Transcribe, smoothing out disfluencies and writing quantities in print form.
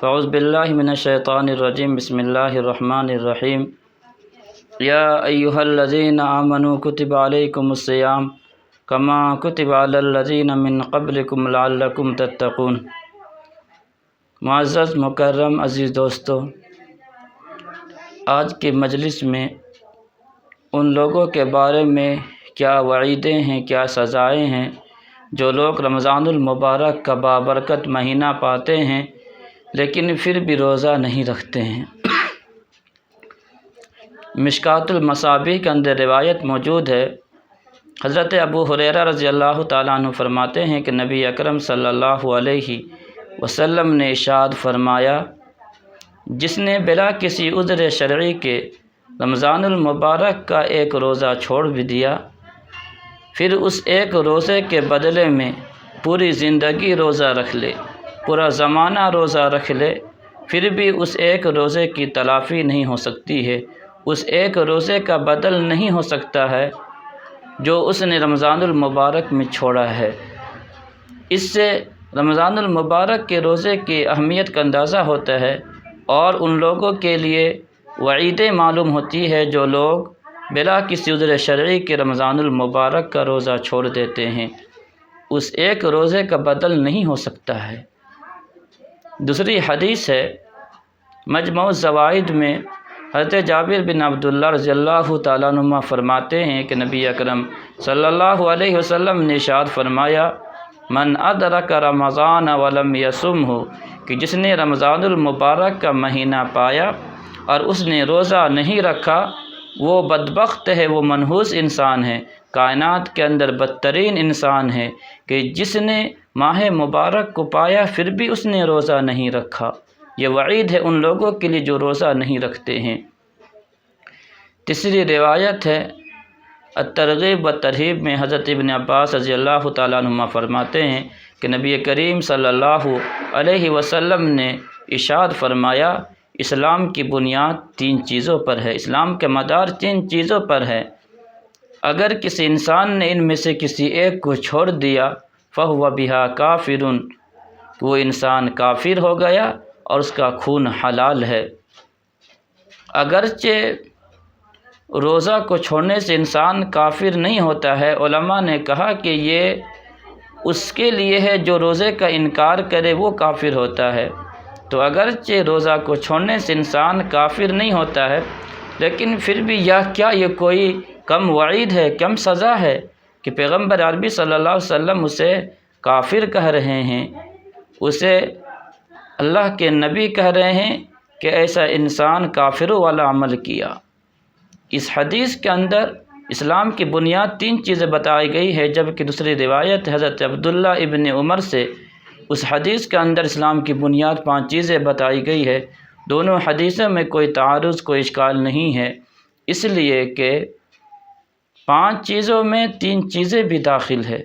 فاعوذ باللہ من الشیطان الرجیم بسم اللہ الرحمن الرحیم یا ایہا الذین آمنوا کتب علیکم الصیام کما کتب علی الذین من قبلکم لعلکم تتقون۔ معزز مکرم عزیز دوستو، آج کی مجلس میں ان لوگوں کے بارے میں کیا وعیدیں ہیں، کیا سزائیں ہیں جو لوگ رمضان المبارک کا بابرکت مہینہ پاتے ہیں لیکن پھر بھی روزہ نہیں رکھتے ہیں۔ مشکوٰۃ المصابیح کے اندر روایت موجود ہے، حضرت ابو ہریرہ رضی اللہ تعالیٰ عنہ فرماتے ہیں کہ نبی اکرم صلی اللہ علیہ وسلم نے ارشاد فرمایا، جس نے بلا کسی عذر شرعی کے رمضان المبارک کا ایک روزہ چھوڑ بھی دیا، پھر اس ایک روزے کے بدلے میں پوری زندگی روزہ رکھ لے، پورا زمانہ روزہ رکھ لے، پھر بھی اس ایک روزے کی تلافی نہیں ہو سکتی ہے، اس ایک روزے کا بدل نہیں ہو سکتا ہے جو اس نے رمضان المبارک میں چھوڑا ہے۔ اس سے رمضان المبارک کے روزے کی اہمیت کا اندازہ ہوتا ہے اور ان لوگوں کے لیے وعیدیں معلوم ہوتی ہے جو لوگ بلا کسی عذر شرعی کے رمضان المبارک کا روزہ چھوڑ دیتے ہیں، اس ایک روزے کا بدل نہیں ہو سکتا ہے۔ دوسری حدیث ہے، مجموع الزوائد میں حضرت جابر بن عبداللہ رضی اللہ تعالیٰ عنہ فرماتے ہیں کہ نبی اکرم صلی اللہ علیہ وسلم نے ارشاد فرمایا، من ادرک رمضان ولم یصمہ، کہ جس نے رمضان المبارک کا مہینہ پایا اور اس نے روزہ نہیں رکھا، وہ بدبخت ہے، وہ منحوس انسان ہے، کائنات کے اندر بدترین انسان ہے کہ جس نے ماہ مبارک کو پایا پھر بھی اس نے روزہ نہیں رکھا۔ یہ وعید ہے ان لوگوں کے لیے جو روزہ نہیں رکھتے ہیں۔ تیسری روایت ہے الترغیب والترہیب میں حضرت ابن عباس رضی اللہ تعالیٰ عنہما فرماتے ہیں کہ نبی کریم صلی اللہ علیہ وسلم نے ارشاد فرمایا، اسلام کی بنیاد 3 چیزوں پر ہے، اسلام کا مدار 3 چیزوں پر ہے، اگر کسی انسان نے ان میں سے کسی ایک کو چھوڑ دیا فَهُوَ بِهَا کافر، وہ انسان کافر ہو گیا اور اس کا خون حلال ہے۔ اگرچہ روزہ کو چھوڑنے سے انسان کافر نہیں ہوتا ہے، علماء نے کہا کہ یہ اس کے لیے ہے جو روزے کا انکار کرے وہ کافر ہوتا ہے۔ تو اگرچہ روزہ کو چھوڑنے سے انسان کافر نہیں ہوتا ہے لیکن پھر بھی یہ کوئی کم وعید ہے، کم سزا ہے کہ پیغمبر عربی صلی اللہ علیہ وسلم اسے کافر کہہ رہے ہیں، اسے اللہ کے نبی کہہ رہے ہیں کہ ایسا انسان کافروں والا عمل کیا۔ اس حدیث کے اندر اسلام کی بنیاد 3 چیزیں بتائی گئی ہے، جبکہ دوسری روایت حضرت عبداللہ ابن عمر سے اس حدیث کے اندر اسلام کی بنیاد 5 چیزیں بتائی گئی ہے۔ دونوں حدیثوں میں کوئی تعارض، کوئی اشکال نہیں ہے، اس لیے کہ 5 چیزوں میں 3 چیزیں بھی داخل ہے۔